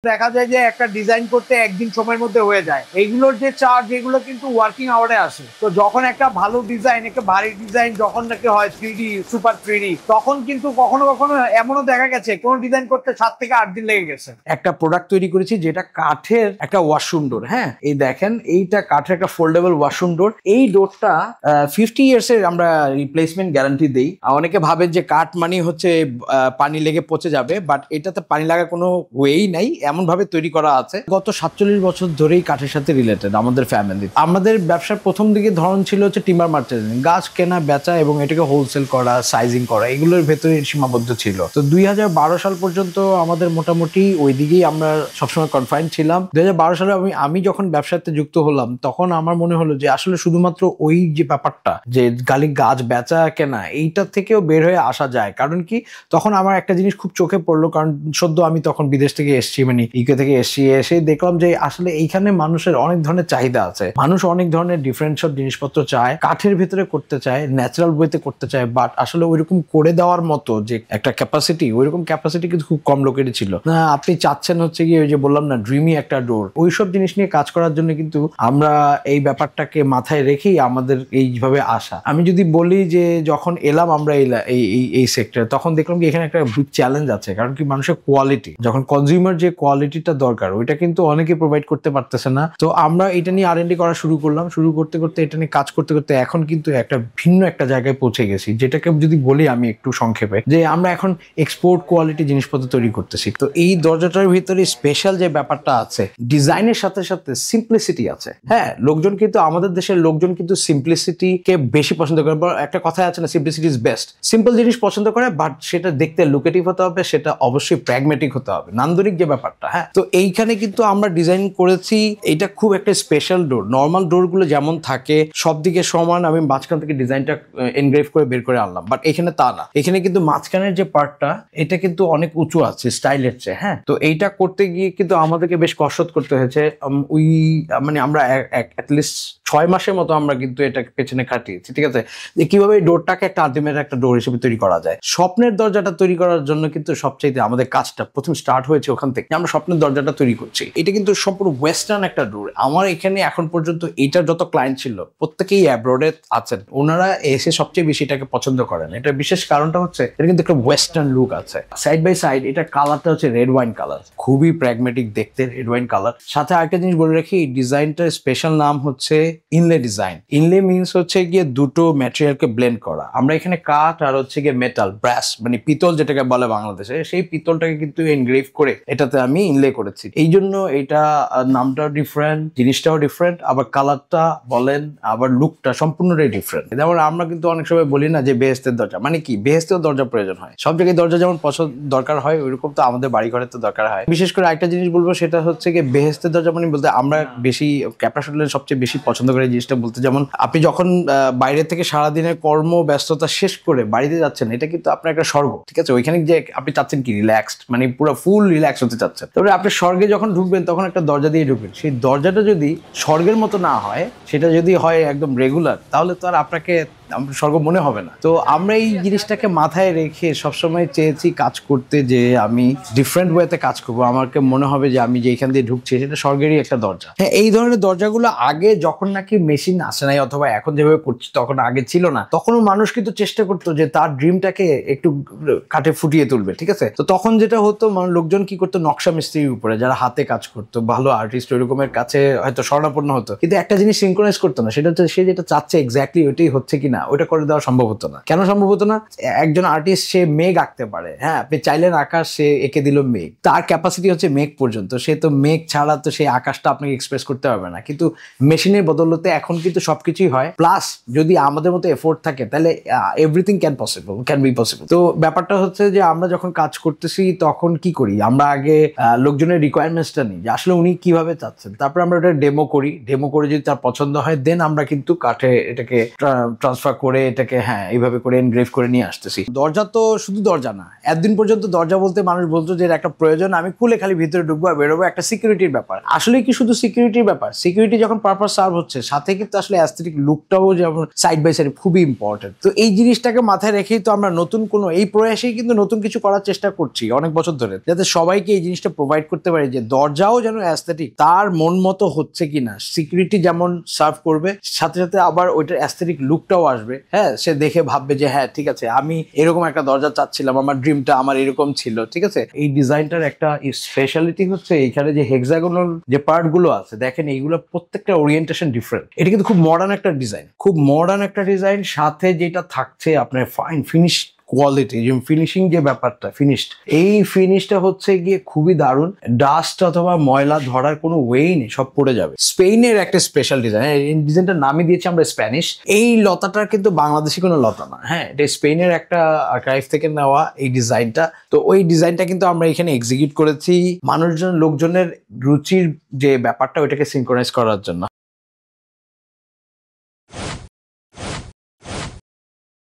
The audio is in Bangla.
দেখা যায় যে একটা ডিজাইন করতে একদিন সময়ের মধ্যে হয়ে যায়। এইগুলোর যে চার্জ এগুলো কিন্তু ওয়ার্কিং আওয়ারে আসে। তো যখন একটা ভালো ডিজাইন, একটা ভারী ডিজাইন যখন নাকি হয় 3D সুপার 3D, তখন কিন্তু কখনো কখনো এমনও দেখা গেছে কোন ডিজাইন করতে 7 থেকে 8 দিন লেগে গেছে। একটা প্রোডাক্ট তৈরি করেছি যেটা কাঠের একটা ওয়াশরুম ডোর। হ্যাঁ, এই দেখেন, এইটা কাঠের একটা ফোল্ডেবল ওয়াশরুম ডোর। এই ডোরটা 50 ইয়ার্স এর আমরা রিপ্লেসমেন্ট গ্যারান্টি দেই। অনেকে ভাবে যে কাঠ মানে হচ্ছে পানি লেগে পচে যাবে, বাট এটাতে পানি লাগার কোনো ওয়েই নাই, এমন ভাবে তৈরি করা আছে। গত 47 বছর ধরেই কাঠের সাথে রিলেটেড আমাদের ফ্যামিলি। আমাদের ব্যবসার প্রথম দিকে ধরন ছিল হচ্ছে টিম্বার মার্চেন্টিং, গাছ কেনা বেচা এবং এটাকে হোলসেল করা, সাইজিং করা, এগুলোর ভেতরে সীমাবদ্ধ ছিল। তো 2012 সাল পর্যন্ত আমাদের মোটামুটি ওই দিকেই আমরা সবসময় কনফাইন ছিলাম। 2012 সালে আমি যখন ব্যবসাতে যুক্ত হলাম, তখন আমার মনে হলো যে আসলে শুধুমাত্র ওই যে ব্যাপারটা যে গাছ বেচা কেনা, এইটা থেকেও বের হয়ে আসা যায়। কারণ কি, তখন আমার একটা জিনিস খুব চোখে পড়লো, কারণ সদ্য আমি তখন বিদেশ থেকে এসেছি, মানে ইউকে থেকে এসে দেখলাম যে আসলে এইখানে মানুষের অনেক ধরনের চাহিদা আছে। মানুষ অনেক ধরনের ডিফারেন্ট সব জিনিসপত্র চায়, কাঠের ভিতরে করতে চায়, ন্যাচারাল ওয়েতে করতে চায়, বাট আসলে ওইরকম করে দেওয়ার মতো যে একটা ক্যাপাসিটি, ওইরকম ক্যাপাসিটি কিন্তু খুব কম লোকেরই ছিল না। আপনি চাচ্ছেন হচ্ছে কি, ওই যে বললাম না, ড্রিমি একটা ডোর, ওইসব জিনিস নিয়ে কাজ করার জন্য কিন্তু আমরা এই ব্যাপারটাকে মাথায় রেখেই আমাদের এইভাবে আসা। আমি যদি বলি যে যখন এলাম আমরা এই সেক্টরে, তখন দেখলাম কি এখানে একটা বিগ চ্যালেঞ্জ আছে। কারণ কি, মানুষের কোয়ালিটি, যখন কনজিউমার যে কোয়ালিটিটা দরকার ওইটা কিন্তু অনেকে প্রোভাইড করতে পারতেছে না। তো আমরা এটা নিয়ে R&D করা শুরু করলাম। শুরু করতে করতে এটা নিয়ে কাজ করতে করতে এখন কিন্তু একটা ভিন্ন একটা জায়গায় পৌঁছে গেছি, যেটাকে যদি বলি আমি একটু সংক্ষেপে, যে আমরা এখন এক্সপোর্ট কোয়ালিটি জিনিসপত্র তৈরি করতেছি। তো এই দরজাটার ভিতরে স্পেশাল যে ব্যাপারটা আছে, ডিজাইনের সাথে সাথে সিম্পলিসিটি আছে। হ্যাঁ, লোকজন কিন্তু, আমাদের দেশের লোকজন কিন্তু সিম্পলিসিটি কে বেশি পছন্দ করে। একটা কথা আছে না, সিম্পলিসিটি ইজ বেস্ট। সিম্পল জিনিস পছন্দ করে, বাট সেটা দেখতে লুকেটিভ হতে হবে, সেটা অবশ্যই প্র্যাগমেটিক হতে হবে, নান্দনিক যে ব্যাপারটা। হ্যাঁ, তো এইখানে কিন্তু আমরা ডিজাইন করেছি, এটা খুব একটা স্পেশাল ডোর। নর্মাল ডোর গুলো যেমন থাকে সব দিকে সমান, আমি মাঝখান থেকে ডিজাইনটা এনগ্রেভ করে বের করে আনলাম, বাট এখানে তা না। এখানে কিন্তু মাঝখানের যে পার্টটা, এটা কিন্তু অনেক উঁচু আছে স্টাইলের চেয়ে। হ্যাঁ, তো এইটা করতে গিয়ে কিন্তু আমাদেরকে বেশ কসরত করতে হয়েছে। মানে আমরা অ্যাটলিস্ট 6 মাসের মতো আমরা কিন্তু এটা পেছনে কাটিয়েছি। ঠিক আছে, যে কিভাবে এই ডোরটাকে একটা আলটিমেট একটা ডোর হিসেবে তৈরি করা যায়। স্বপ্নের দরজাটা তৈরি করার জন্য কিন্তু সবচাইতে আমাদের কাজটা প্রথম স্টার্ট হয়েছে ওখান থেকে, আমরা স্বপ্নের দরজাটা তৈরি করছি। এটা কিন্তু সম্পূর্ণ ওয়েস্টার্ন একটা ডোর। আমার এখানে এখন পর্যন্ত এটার যত ক্লায়েন্ট ছিল প্রত্যেকেই অ্যাব্রোডে আছেন, ওনারা এসে সবচেয়ে বেশি এটাকে পছন্দ করেন। এটার বিশেষ কারণটা হচ্ছে এটা কিন্তু একটা ওয়েস্টার্ন লুক আছে। সাইড বাই সাইড এটা কালারটা হচ্ছে রেড ওয়াইন কালার, খুবই প্র্যাগমেটিক দেখতে রেড ওয়াইন কালার। সাথে আরেকটা জিনিস বলে রাখি, এই ডিজাইনটার স্পেশাল নাম হচ্ছে ইনলে ডিজাইন। ইনলে মিনস হচ্ছে গিয়ে দুটো ম্যাটেরিয়ালকে ব্লেন্ড করা। আমরা এখানে কাঠ আর হচ্ছে গিয়ে মেটাল, ব্রাস মানে পিতল যেটাকে বলে বাংলাদেশে, সেই পিতলটাকে কিন্তু এনগ্রেভ করে এটাতে আমি ইনলে করেছি। এই জন্য এটা নামটাও ডিফারেন্ট, জিনিসটাও ডিফারেন্ট, আবার কালারটা বলেন, আবার লুকটা সম্পূর্ণটাই ডিফারেন্ট। যেমন আমরা কিন্তু অনেক সময় বলি না যে বেহেশতের দরজা, মানে কি, বেহেশতেও দরজা প্রয়োজন হয়। সব জায়গায় দরজা যেমন পছন্দ দরকার হয়, ওইরকম তো আমাদের বাড়ি ঘরের তো দরকার হয়। বিশেষ করে একটা জিনিস বলবো, সেটা হচ্ছে গিয়ে বেহেশতের দরজা মানে বলতে আমরা বেশি ক্যাপাসিটির সবচেয়ে বেশি পছন্দ করি জিনিসটা বলতে, যেমন আপনি যখন বাইরে থেকে সারাদিনের কর্ম ব্যস্ততা শেষ করে বাড়িতে যাচ্ছেন, এটা কিন্তু আপনার একটা স্বর্গ। ঠিক আছে, ওইখানে যে আপনি চাচ্ছেন কি রিল্যাক্সড, মানে পুরো ফুল রিল্যাক্স হতে চাচ্ছেন। তারপরে আপনি স্বর্গে যখন ঢুকবেন তখন একটা দরজা দিয়ে ঢুকবেন। সেই দরজাটা যদি স্বর্গের মতো না হয়, সেটা যদি হয় একদম রেগুলার, তাহলে তো আর আপনাকে স্বর্গ মনে হবে না। তো আমরা এই জিনিসটাকে মাথায় রেখে সবসময় চেয়েছি কাজ করতে, যে আমি ডিফারেন্ট ওয়েতে কাজ করবো। আমাকে মনে হবে যে আমি যেখান দিয়ে ঢুকছি সেটা স্বর্গেরই একটা দরজা। হ্যাঁ, এই ধরনের দরজাগুলো আগে যখন নাকি মেশিন আসে নাই, অথবা এখন যেভাবে করছি তখন আগে ছিল না, তখনও মানুষ কিন্তু চেষ্টা করতো যে তার ড্রিমটাকে একটু কাঠে ফুটিয়ে তুলবে। ঠিক আছে, তো তখন যেটা হতো, লোকজন কি করতো, নকশা মিস্ত্রির উপরে যারা হাতে কাজ করতো, ভালো আর্টিস্ট ওইরকমের কাছে হয়তো স্বর্ণাপন্ন হতো, কিন্তু একটা জিনিস সিনক্রোনাইজ করতো না, সেটা হচ্ছে সে যেটা চাচ্ছে এক্স্যাক্টলি ওইটাই হচ্ছে কিনা, ওইটা করে দেওয়া সম্ভব হতো না। কেন সম্ভব হতো না? একজন আর্টিস্ট সে মেঘ আঁকতে পারে, হ্যাঁ, আপনি চাইলেন আকাশ, সে এঁকে দিল মেঘ, তার ক্যাপাসিটি হচ্ছে মেঘ পর্যন্ত, সে তো মেঘ ছাড়া তো সেই আকাশটা আপনাকে এক্সপ্রেস করতে পারবে না। কিন্তু মেশিনের বদলতে এখন কিন্তু সবকিছুই হয়, প্লাস যদি আমাদের মতো এফোর্ট থাকে তাহলে এভরিথিং ক্যান বি পসিবল। তো ব্যাপারটা হচ্ছে যে আমরা যখন কাজ করতেছি তখন কি করি, আমরা আগে লোকজনের রিকোয়ারমেন্টসটা নিই যে আসলে উনি কিভাবে চাচ্ছেন, তারপর আমরা ওটা ডেমো করি। ডেমো করে যদি তার পছন্দ হয়, দেন আমরা কিন্তু কাঠে এটাকে ট্রান্সফার ট্রান্সফার করে এটাকে এইভাবে করে এনগ্রেভ করে নিয়ে আসতেছি। দরজা তো শুধু দরজা না, এতদিন পর্যন্ত দরজা বলতে মানুষ বলতো যে একটা প্রয়োজন, আমি খুলে খালি ভিতরে ঢুকবো আর বেরোবো, একটা সিকিউরিটির ব্যাপার। আসলে কি শুধু সিকিউরিটির ব্যাপার? সিকিউরিটি যখন পারপাস সার্ভ হচ্ছে, সাথে কিন্তু আসলে অ্যাস্থেটিক লুকটাও যেমন সাইড বাই সাইড খুবই ইম্পর্টেন্ট। তো এই জিনিসটাকে মাথায় রেখেই তো আমরা নতুন কোনো এই প্রয়াসেই কিন্তু নতুন কিছু করার চেষ্টা করছি অনেক বছর ধরে, যাতে সবাইকে এই জিনিসটা প্রোভাইড করতে পারি যে দরজাও যেন অ্যাস্থেটিক তার মন মতো হচ্ছে কিনা, সিকিউরিটি যেমন সার্ভ করবে, সাথে সাথে আবার ওইটার অ্যাস্থেটিক লুকটাও আসবে। সে দেখে ভাববে যে ঠিক আছে, আমি এরকম একটা দরজা চাচ্ছিলাম, আমার ড্রিমটা আমার এরকম ছিল। ঠিক আছে, এই ডিজাইনটার একটা স্পেশালিটি হচ্ছে এইখানে যে হেক্সাগোনাল যে পার্ট গুলো আছে, দেখেন এইগুলো প্রত্যেকটা ওরিয়েন্টেশন ডিফারেন্ট। এটা কিন্তু খুব মডার্ন একটা ডিজাইন, খুব মডার্ন একটা ডিজাইন। সাথে যেটা থাকছে আপনার ফাইন ফিনিশ কোয়ালিটি, যে ফিনিশিং যে ব্যাপারটা, ফিনিশড, এই ফিনিশটা হচ্ছে গিয়ে খুবই দারুণ। ডাস্ট অথবা ময়লা ধরার কোনো ওয়েই নেই, সব পড়ে যাবে। স্পেনের একটা স্পেশাল ডিজাইন, এই ডিজাইনটার নামই দিয়েছি আমরা স্প্যানিশ। এই লতাটার কিন্তু বাংলাদেশি কোনো লতা না, এটা স্পেনের একটা আর্কাইভ থেকে নেওয়া এই ডিজাইনটা। তো ওই ডিজাইনটা কিন্তু আমরা এখানে এক্সিকিউট করেছি লোকজনের রুচির যে ব্যাপারটা, ওইটাকে সিনক্রোনাইজ করার জন্য।